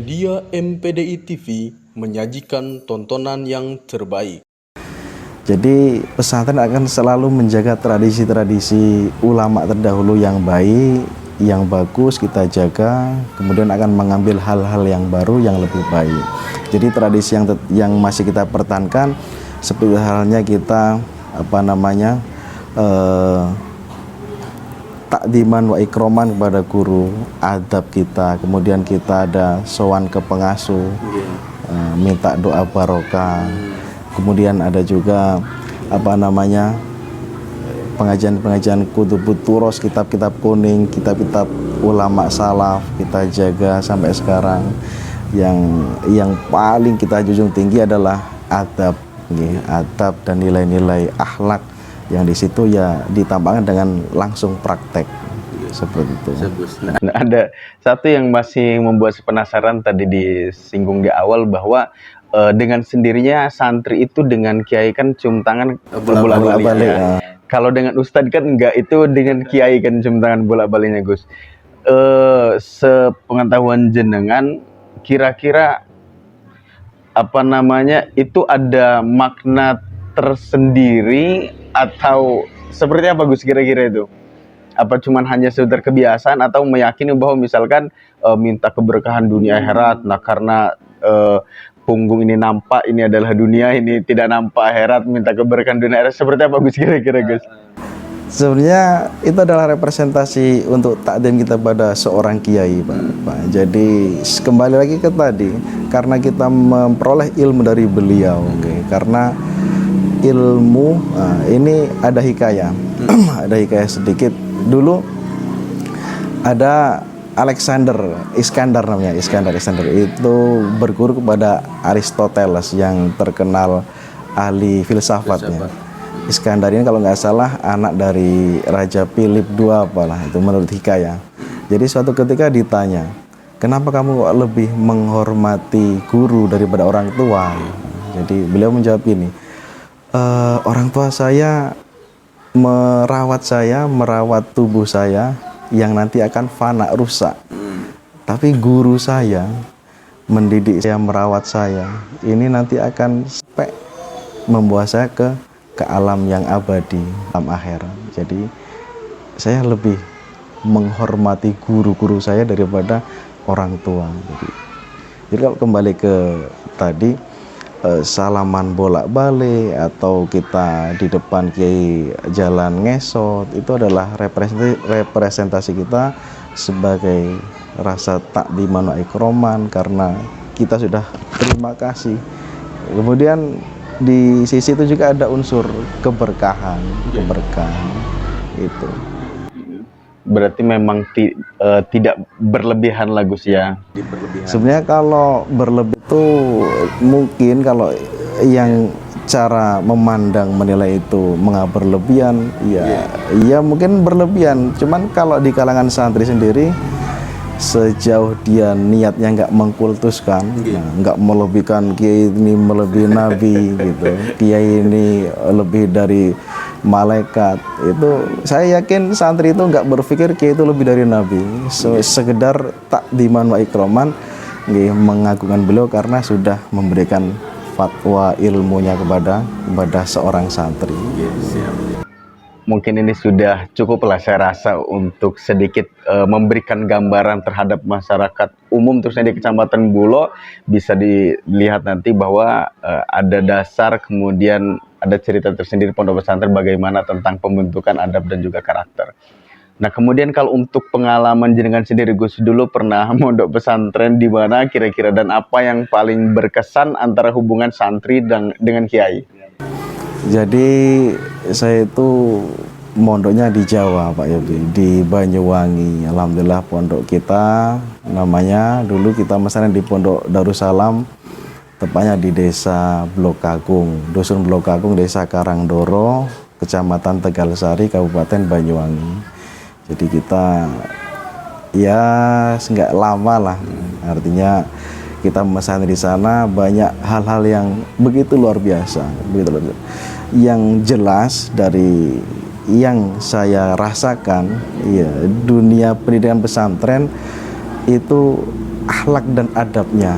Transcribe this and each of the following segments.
Media MPDI TV menyajikan tontonan yang terbaik. Jadi pesantren akan selalu menjaga tradisi-tradisi ulama terdahulu yang baik, yang bagus kita jaga, kemudian akan mengambil hal-hal yang baru yang lebih baik. Jadi tradisi yang masih kita pertahankan seperti halnya kita takdiman wa ikroman kepada guru, adab kita, kemudian kita ada sowan ke pengasuh, minta doa barokah. Kemudian ada juga pengajian-pengajian kutubut turos, kitab-kitab kuning, kitab-kitab ulama salaf kita jaga sampai sekarang. Yang paling kita junjung tinggi adalah adab, adab dan nilai-nilai akhlak yang di situ ya ditambahkan dengan langsung praktek seperti itu. Nah, ada satu yang masih membuat penasaran, tadi disinggung di awal bahwa dengan sendirinya santri itu dengan kiai kan cium tangan bolak-balik. Ya. Kalau dengan ustadz kan enggak, itu dengan kiai kan cium tangan bolak-baliknya, Gus. Sepengetahuan jenengan, kira-kira itu ada makna tersendiri atau seperti apa, Gus, kira-kira itu? Apa cuman hanya sekedar kebiasaan atau meyakini bahwa misalkan minta keberkahan dunia akhirat, nah karena punggung ini nampak, ini adalah dunia, ini tidak nampak akhirat, minta keberkahan dunia akhirat, seperti apa, Gus, kira-kira, Gus? Sebenarnya itu adalah representasi untuk takdim kita pada seorang kiai, Pak. Jadi kembali lagi ke tadi, karena kita memperoleh ilmu dari beliau, karena ilmu ini ada hikayah, ada hikayah sedikit. Dulu ada Iskandar namanya, Iskandar itu berguru kepada Aristoteles yang terkenal ahli filsafatnya. Iskandar ini kalau nggak salah anak dari Raja Philip II itu menurut hikayah. Jadi suatu ketika ditanya, kenapa kamu kok lebih menghormati guru daripada orang tua? Jadi beliau menjawab ini, orang tua saya merawat tubuh saya yang nanti akan fana, rusak. Tapi guru saya mendidik saya, merawat saya, ini nanti akan sampai membawa saya ke alam yang abadi, alam akhirat. Jadi saya lebih menghormati guru-guru saya daripada orang tua. Jadi kalau kembali ke tadi, salaman bolak-balik atau kita di depan kiai jalan ngesot, itu adalah representasi kita sebagai rasa takdiman wa ikroman, karena kita sudah terima kasih. Kemudian di sisi itu juga ada unsur keberkahan itu. Berarti memang tidak berlebihan lah, Gus, ya. Sebenarnya kalau berlebih itu mungkin kalau yang cara memandang menilai itu mengapa berlebihan, ya mungkin berlebihan. Cuman kalau di kalangan santri sendiri, sejauh dia niatnya nggak mengkultuskan, nggak melebihkan kiai ini melebihi nabi gitu, kiai ini lebih dari malaikat, itu saya yakin santri itu nggak berpikir kiai itu lebih dari nabi. Sekedar takdiman wa ikroman, mengagungkan beliau karena sudah memberikan fatwa ilmunya kepada seorang santri. Mungkin ini sudah cukup lah, saya rasa, untuk sedikit memberikan gambaran terhadap masyarakat umum, terusnya di Kecamatan Bulo. Bisa dilihat nanti bahwa ada dasar, kemudian ada cerita tersendiri pondok pesantren bagaimana tentang pembentukan adab dan juga karakter. Nah, kemudian kalau untuk pengalaman jenengan sendiri, Gus, dulu pernah mondok pesantren di mana kira-kira, dan apa yang paling berkesan antara hubungan santri dengan kiai? Jadi saya itu mondoknya di Jawa, Pak Yogi, di Banyuwangi. Alhamdulillah pondok kita namanya dulu kita misalnya di Pondok Darussalam, tepatnya di Desa Blokagung, Dusun Blokagung, Desa Karangdoro, Kecamatan Tegalsari, Kabupaten Banyuwangi. Jadi kita ya nggak lama lah, artinya kita memesan di sana banyak hal-hal yang begitu luar biasa. Yang jelas dari yang saya rasakan, ya, dunia pendidikan pesantren itu akhlak dan adabnya.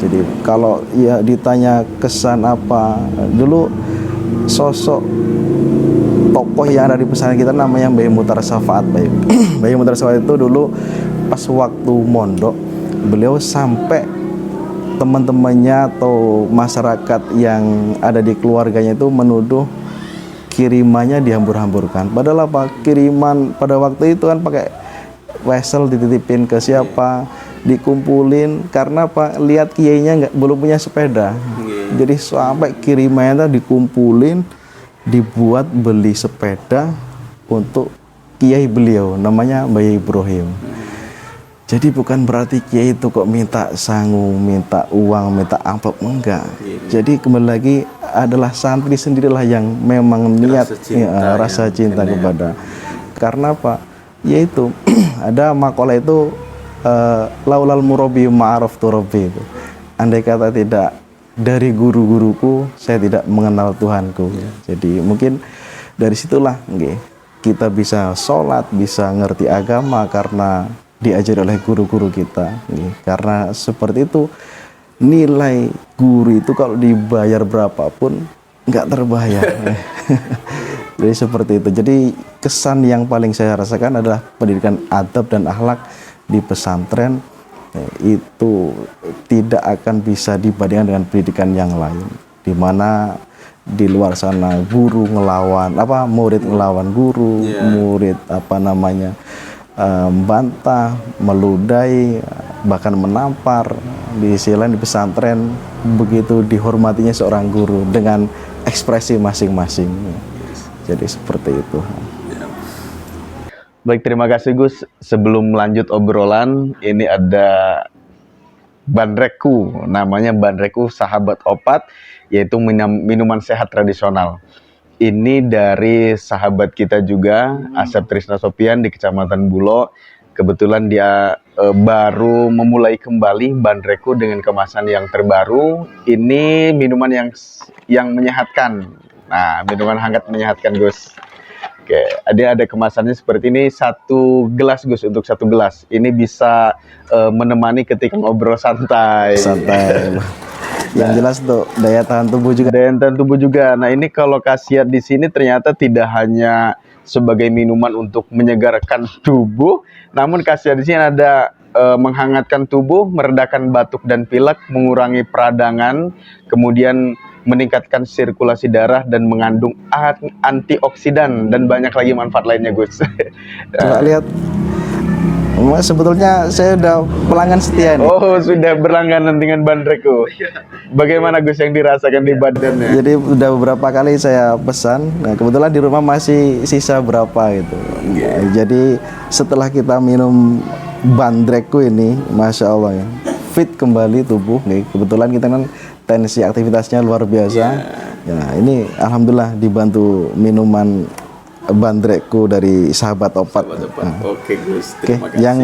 Jadi kalau ya ditanya kesan apa, dulu sosok tokoh yang ada di pesantren kita namanya Mbah Mutar Syafaat. Mbah Mutar Syafaat itu dulu pas waktu mondok, beliau sampai teman-temannya atau masyarakat yang ada di keluarganya itu menuduh kirimannya dihambur-hamburkan. Padahal apa? Kiriman pada waktu itu kan pakai wesel, dititipin ke siapa, dikumpulin, karena apa? Lihat kiainya belum punya sepeda. Jadi sampai kirimannya dikumpulin, dibuat beli sepeda untuk kiai beliau, namanya Mbah Ibrahim. Jadi bukan berarti kiai itu kok minta sangu, minta uang, minta amplop, enggak. Jadi kembali lagi adalah santri sendirilah yang memang niat rasa cinta kepada. Karena apa? Yaitu ada makalah itu laulal murabi ma'araf turabi itu. Andai kata tidak dari guru-guruku, saya tidak mengenal Tuhanku. Jadi mungkin dari situlah kita bisa sholat, bisa ngerti agama karena diajari oleh guru-guru kita. Karena seperti itu, nilai guru itu kalau dibayar berapapun nggak terbayar. Jadi seperti itu. Jadi kesan yang paling saya rasakan adalah pendidikan adab dan akhlak di pesantren itu tidak akan bisa dibandingkan dengan pendidikan yang lain, di mana di luar sana guru ngelawan murid ngelawan guru, murid membantah, meludahi, bahkan menampar. Di sisi lain di pesantren begitu dihormatinya seorang guru dengan ekspresi masing-masing. Jadi seperti itu. Baik, terima kasih Gus. Sebelum lanjut obrolan, ini ada bandreku, namanya bandreku Sahabat Opat, yaitu minuman sehat tradisional. Ini dari sahabat kita juga, Asep Trisna Sopian di Kecamatan Bulo. Kebetulan dia baru memulai kembali bandreku dengan kemasan yang terbaru. Ini minuman yang menyehatkan. Nah, minuman hangat menyehatkan, Gus. Oke, ada kemasannya seperti ini, 1 gelas Gus, untuk 1 gelas. Ini bisa menemani ketika ngobrol santai. Yang jelas tuh daya tahan tubuh juga. Daya tahan tubuh juga. Nah, ini kalau khasiat di sini ternyata tidak hanya sebagai minuman untuk menyegarkan tubuh, namun khasiat di sini ada menghangatkan tubuh, meredakan batuk dan pilek, mengurangi peradangan, kemudian meningkatkan sirkulasi darah dan mengandung antioksidan dan banyak lagi manfaat lainnya, Gus. Coba lihat. Sebetulnya saya udah pelanggan setia nih. Oh, sudah berlangganan dengan bandreku. Bagaimana Gus yang dirasakan di badannya? Jadi udah beberapa kali saya pesan. Nah, kebetulan di rumah masih sisa berapa gitu. Jadi setelah kita minum bandreku ini, masya Allah ya, fit kembali tubuh. Nih, kebetulan kita kan tensi aktivitasnya luar biasa. Ya, ini alhamdulillah dibantu minuman bandreku dari Sahabat Opat. Oke Gus, terima kasih. Yang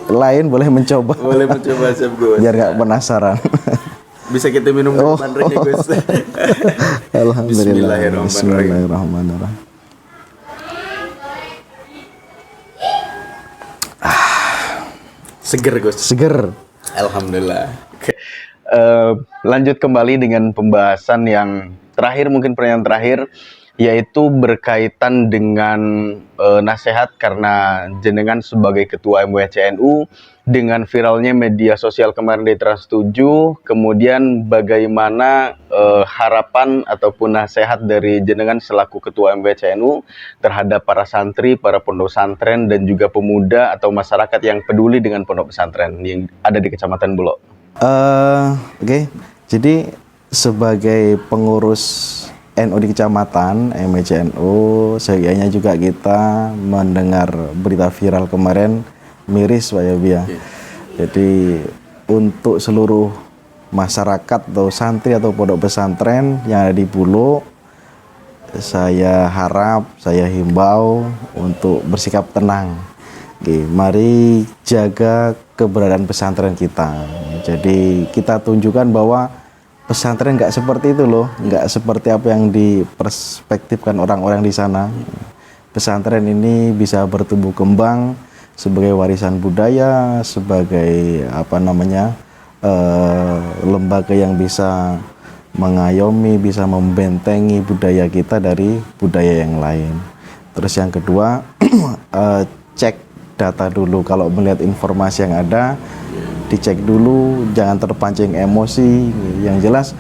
lain boleh mencoba. Boleh mencoba, Chef Gus. Biar nggak penasaran. Bisa kita minum bandreknya, Gus. Alhamdulillah. Bismillahirrahmanirrahim. Seger, Gus. Seger. Alhamdulillah. Oke. Lanjut kembali dengan pembahasan yang terakhir, mungkin pertanyaan terakhir, yaitu berkaitan dengan nasihat karena jenengan sebagai ketua MWCNU dengan viralnya media sosial kemarin di Trans 7, kemudian bagaimana harapan ataupun nasihat dari jenengan selaku ketua MWCNU terhadap para santri, para pondok pesantren dan juga pemuda atau masyarakat yang peduli dengan pondok pesantren yang ada di Kecamatan Bulo. Oke. Jadi sebagai pengurus NU di kecamatan, MWCNU, sehingga juga kita mendengar berita viral kemarin, miris Pak Yobia. Jadi untuk seluruh masyarakat atau santri atau pondok pesantren yang ada di Bulo, saya harap, saya himbau untuk bersikap tenang. Oke, mari jaga keberadaan pesantren kita. Jadi kita tunjukkan bahwa pesantren nggak seperti itu loh, nggak seperti apa yang diperspektifkan orang-orang di sana. Pesantren ini bisa bertumbuh kembang sebagai warisan budaya, sebagai lembaga yang bisa mengayomi, bisa membentengi budaya kita dari budaya yang lain. Terus yang kedua, cek data dulu. Kalau melihat informasi yang ada, dicek dulu, jangan terpancing emosi. Yang jelas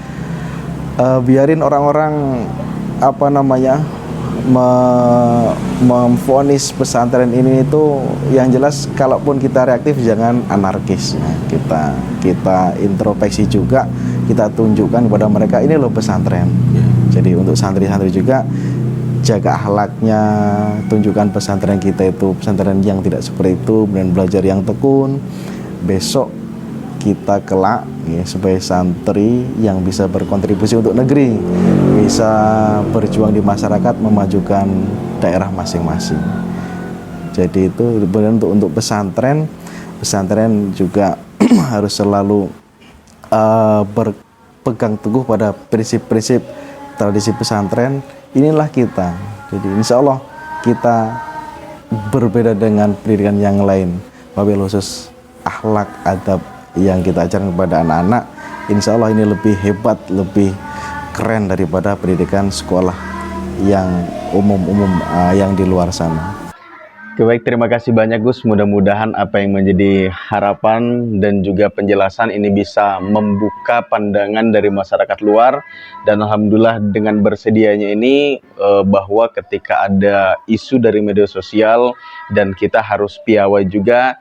biarin orang-orang memvonis pesantren ini itu, yang jelas kalaupun kita reaktif jangan anarkis. Kita introspeksi juga, kita tunjukkan kepada mereka ini loh pesantren. Jadi untuk santri-santri juga jaga akhlaknya, tunjukkan pesantren kita itu pesantren yang tidak seperti itu, dan belajar yang tekun. Besok kita kelak sebagai santri yang bisa berkontribusi untuk negeri, bisa berjuang di masyarakat, memajukan daerah masing-masing. Jadi itu untuk pesantren juga harus selalu berpegang teguh pada prinsip-prinsip tradisi pesantren. Inilah kita. Jadi insya Allah kita berbeda dengan pendidikan yang lain, wabil khusus akhlak adab yang kita ajarkan kepada anak-anak. Insya Allah ini lebih hebat, lebih keren daripada pendidikan sekolah yang umum-umum yang di luar sana. Baik, terima kasih banyak Gus. Mudah-mudahan apa yang menjadi harapan dan juga penjelasan ini bisa membuka pandangan dari masyarakat luar. Dan alhamdulillah dengan bersedianya ini bahwa ketika ada isu dari media sosial dan kita harus piawai juga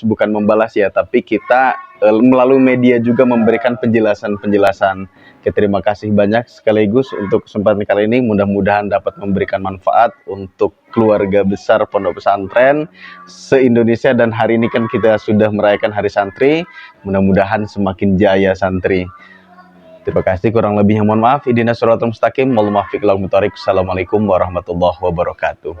bukan membalas ya, tapi kita melalui media juga memberikan penjelasan-penjelasan. Terima kasih banyak sekaligus untuk kesempatan kali ini. Mudah-mudahan dapat memberikan manfaat untuk keluarga besar Pondok Pesantren se-Indonesia, dan hari ini kan kita sudah merayakan Hari Santri. Mudah-mudahan semakin jaya santri. Terima kasih, kurang lebihnya mohon maaf. Ihdinas siratal mustaqim, wal muwaffiq ilal muthoriq. Assalamualaikum warahmatullahi wabarakatuh.